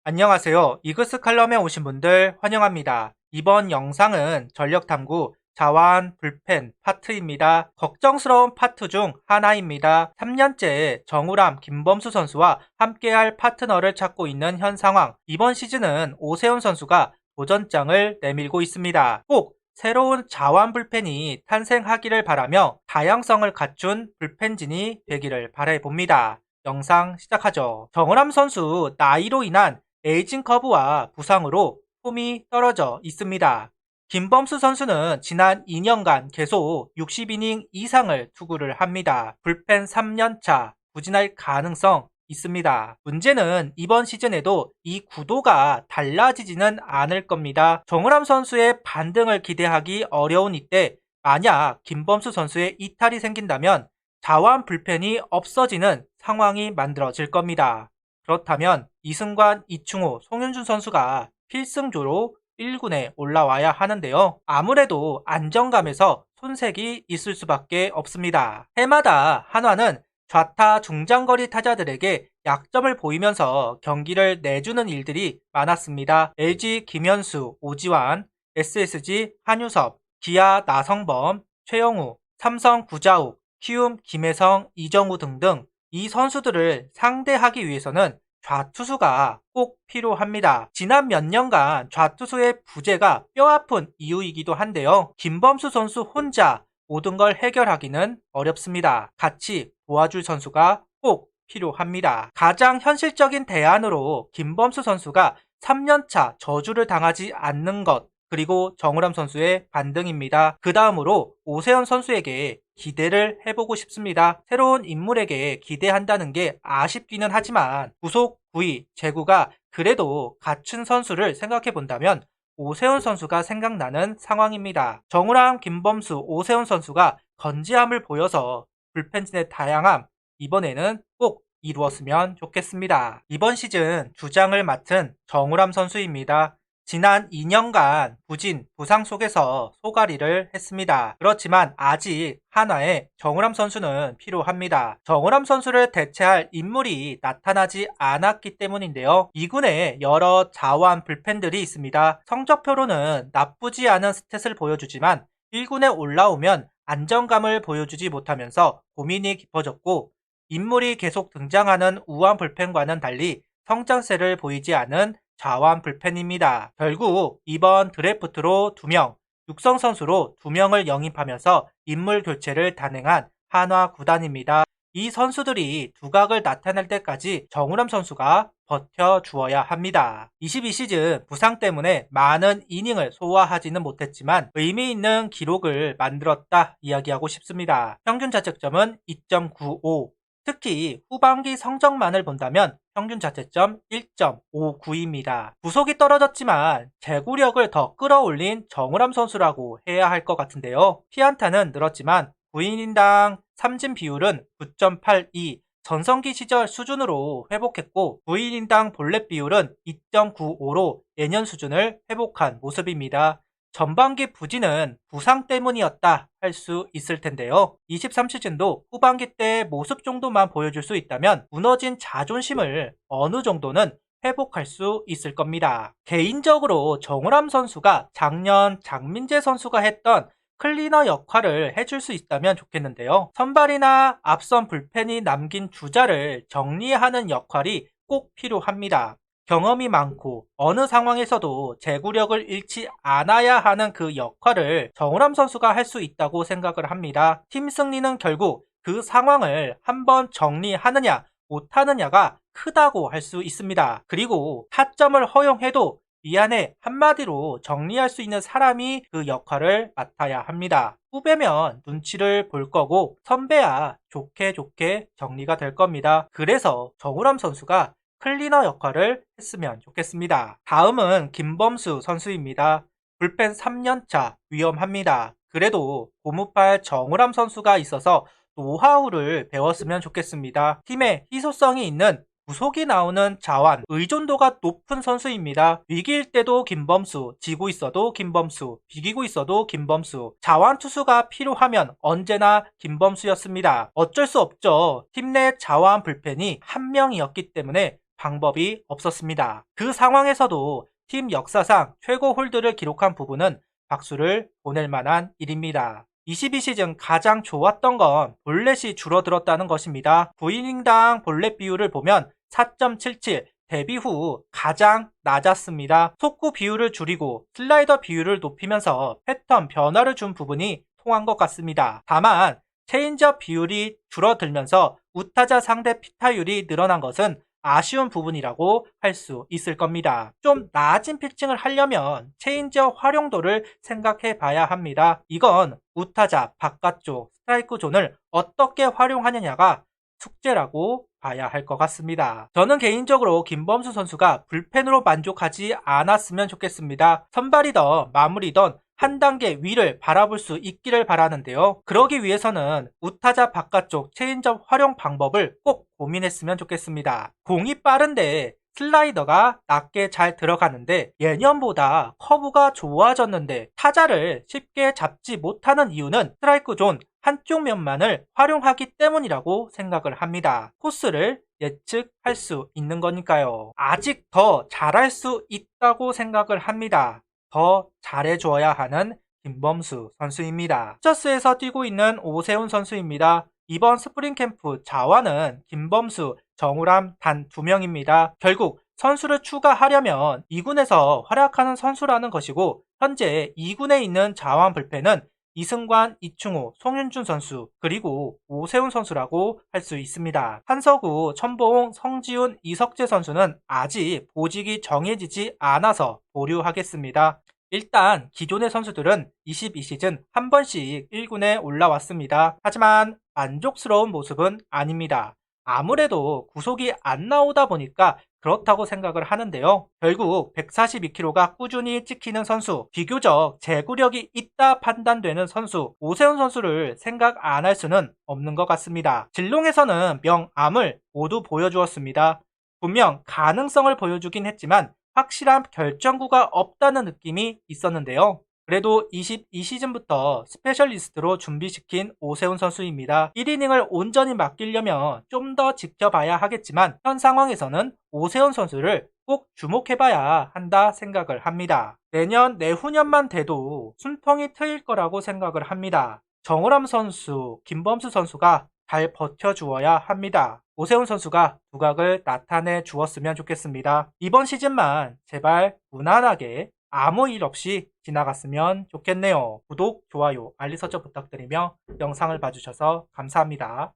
안녕하세요. 이그스 칼럼에 오신 분들 환영합니다. 이번 영상은 전력탐구 자완 불펜 파트입니다. 걱정스러운 파트 중 하나입니다. 3년째 정우람, 김범수 선수와 함께할 파트너를 찾고 있는 현 상황. 이번 시즌은 오세훈 선수가 도전장을 내밀고 있습니다. 꼭 새로운 자완 불펜이 탄생하기를 바라며 다양성을 갖춘 불펜진이 되기를 바라봅니다. 영상 시작하죠. 정우람 선수 나이로 인한 에이징 커브와 부상으로 폼이 떨어져 있습니다. 김범수 선수는 지난 2년간 계속 60이닝 이상을 투구를 합니다. 불펜 3년차 부진할 가능성 있습니다. 문제는 이번 시즌에도 이 구도가 달라지지는 않을 겁니다. 정우람 선수의 반등을 기대하기 어려운 이때 만약 김범수 선수의 이탈이 생긴다면 자완 불펜이 없어지는 상황이 만들어질 겁니다. 그렇다면 이승관, 이충호, 송윤준 선수가 필승조로 1군에 올라와야 하는데요. 아무래도 안정감에서 손색이 있을 수밖에 없습니다. 해마다 한화는 좌타 중장거리 타자들에게 약점을 보이면서 경기를 내주는 일들이 많았습니다. LG 김현수, 오지환, SSG 한유섭, 기아 나성범, 최영우, 삼성 구자욱, 키움 김혜성, 이정우 등등 이 선수들을 상대하기 위해서는 좌투수가 꼭 필요합니다. 지난 몇 년간 좌투수의 부재가 뼈아픈 이유이기도 한데요. 김범수 선수 혼자 모든 걸 해결하기는 어렵습니다. 같이 도와줄 선수가 꼭 필요합니다. 가장 현실적인 대안으로 김범수 선수가 3년차 저주를 당하지 않는 것, 그리고 정우람 선수의 반등입니다. 그 다음으로 오세훈 선수에게 기대를 해보고 싶습니다. 새로운 인물에게 기대한다는 게 아쉽기는 하지만 구속, 구위, 제구가 그래도 갖춘 선수를 생각해 본다면 오세훈 선수가 생각나는 상황입니다. 정우람, 김범수, 오세훈 선수가 건재함을 보여서 불펜진의 다양함 이번에는 꼭 이루었으면 좋겠습니다. 이번 시즌 주장을 맡은 정우람 선수입니다. 지난 2년간 부진, 부상 속에서 소가리를 했습니다. 그렇지만 아직 한화에 정우람 선수는 필요합니다. 정우람 선수를 대체할 인물이 나타나지 않았기 때문인데요. 2군에 여러 자완 불펜들이 있습니다. 성적표로는 나쁘지 않은 스탯을 보여주지만 1군에 올라오면 안정감을 보여주지 못하면서 고민이 깊어졌고 인물이 계속 등장하는 우완 불펜과는 달리 성장세를 보이지 않은 자완 불펜입니다. 결국 이번 드래프트로 2명, 육성 선수로 2명을 영입하면서 인물 교체를 단행한 한화 구단입니다. 이 선수들이 두각을 나타낼 때까지 정우람 선수가 버텨주어야 합니다. 22시즌 부상 때문에 많은 이닝을 소화하지는 못했지만 의미 있는 기록을 만들었다 이야기하고 싶습니다. 평균 자책점은 2.95, 특히 후반기 성적만을 본다면 평균 자책점 1.59입니다. 구속이 떨어졌지만 제구력을 더 끌어올린 정우람 선수라고 해야 할 것 같은데요. 피안타는 늘었지만 9이닝당 삼진 비율은 9.82, 전성기 시절 수준으로 회복했고 9이닝당 볼넷 비율은 2.95로 예년 수준을 회복한 모습입니다. 전반기 부진은 부상 때문이었다 할 수 있을 텐데요. 23시즌도 후반기 때 모습 정도만 보여줄 수 있다면 무너진 자존심을 어느 정도는 회복할 수 있을 겁니다. 개인적으로 정우람 선수가 작년 장민재 선수가 했던 클리너 역할을 해줄 수 있다면 좋겠는데요. 선발이나 앞선 불펜이 남긴 주자를 정리하는 역할이 꼭 필요합니다. 경험이 많고 어느 상황에서도 제구력을 잃지 않아야 하는 그 역할을 정우람 선수가 할 수 있다고 생각을 합니다. 팀 승리는 결국 그 상황을 한번 정리하느냐 못하느냐가 크다고 할 수 있습니다. 그리고 타점을 허용해도 미안해 한마디로 정리할 수 있는 사람이 그 역할을 맡아야 합니다. 후배면 눈치를 볼 거고 선배야 좋게 좋게 정리가 될 겁니다. 그래서 정우람 선수가 클리너 역할을 했으면 좋겠습니다. 다음은 김범수 선수입니다. 불펜 3년차 위험합니다. 그래도 고무팔 정우람 선수가 있어서 노하우를 배웠으면 좋겠습니다. 팀에 희소성이 있는 구속이 나오는 자완, 의존도가 높은 선수입니다. 위기일 때도 김범수, 지고 있어도 김범수, 비기고 있어도 김범수, 자완 투수가 필요하면 언제나 김범수였습니다. 어쩔 수 없죠. 팀 내 자완 불펜이 한 명이었기 때문에 방법이 없었습니다. 그 상황에서도 팀 역사상 최고 홀드를 기록한 부분은 박수를 보낼 만한 일입니다. 22시즌 가장 좋았던 건 볼넷이 줄어들었다는 것입니다. 9이닝당 볼넷 비율을 보면 4.77, 데뷔 후 가장 낮았습니다. 속구 비율을 줄이고 슬라이더 비율을 높이면서 패턴 변화를 준 부분이 통한 것 같습니다. 다만 체인지업 비율이 줄어들면서 우타자 상대 피타율이 늘어난 것은 아쉬운 부분이라고 할 수 있을 겁니다. 좀 나아진 피칭을 하려면 체인지업 활용도를 생각해 봐야 합니다. 이건 우타자 바깥쪽 스트라이크 존을 어떻게 활용하느냐가 숙제라고 봐야 할 것 같습니다. 저는 개인적으로 김범수 선수가 불펜으로 만족하지 않았으면 좋겠습니다. 선발이던 마무리던 한 단계 위를 바라볼 수 있기를 바라는데요. 그러기 위해서는 우타자 바깥쪽 체인지업 활용 방법을 꼭 고민했으면 좋겠습니다. 공이 빠른데 슬라이더가 낮게 잘 들어가는데 예년보다 커브가 좋아졌는데 타자를 쉽게 잡지 못하는 이유는 스트라이크 존 한쪽 면만을 활용하기 때문이라고 생각을 합니다. 코스를 예측할 수 있는 거니까요. 아직 더 잘할 수 있다고 생각을 합니다. 더 잘해줘야 하는 김범수 선수입니다. 피처스에서 뛰고 있는 오세훈 선수입니다. 이번 스프링 캠프 자완은 김범수, 정우람 단 2명입니다. 결국 선수를 추가하려면 2군에서 활약하는 선수라는 것이고 현재 2군에 있는 자완 불펜은 이승관, 이충호, 송윤준 선수 그리고 오세훈 선수라고 할 수 있습니다. 한서구, 천보홍, 성지훈, 이석재 선수는 아직 보직이 정해지지 않아서 보류하겠습니다. 일단 기존의 선수들은 22시즌 한 번씩 1군에 올라왔습니다. 하지만 만족스러운 모습은 아닙니다. 아무래도 구속이 안 나오다 보니까 그렇다고 생각을 하는데요. 결국 142kg가 꾸준히 찍히는 선수, 비교적 제구력이 있다 판단되는 선수, 오세훈 선수를 생각 안 할 수는 없는 것 같습니다. 진롱에서는 명암을 모두 보여주었습니다. 분명 가능성을 보여주긴 했지만 확실한 결정구가 없다는 느낌이 있었는데요. 그래도 22시즌부터 스페셜리스트로 준비시킨 오세훈 선수입니다. 1이닝을 온전히 맡기려면 좀 더 지켜봐야 하겠지만 현 상황에서는 오세훈 선수를 꼭 주목해봐야 한다 생각을 합니다. 내년 내후년만 돼도 숨통이 트일 거라고 생각을 합니다. 정우람 선수, 김범수 선수가 잘 버텨주어야 합니다. 오세훈 선수가 두각을 나타내 주었으면 좋겠습니다. 이번 시즌만 제발 무난하게 아무 일 없이 지나갔으면 좋겠네요. 구독, 좋아요, 알림 설정 부탁드리며 영상을 봐주셔서 감사합니다.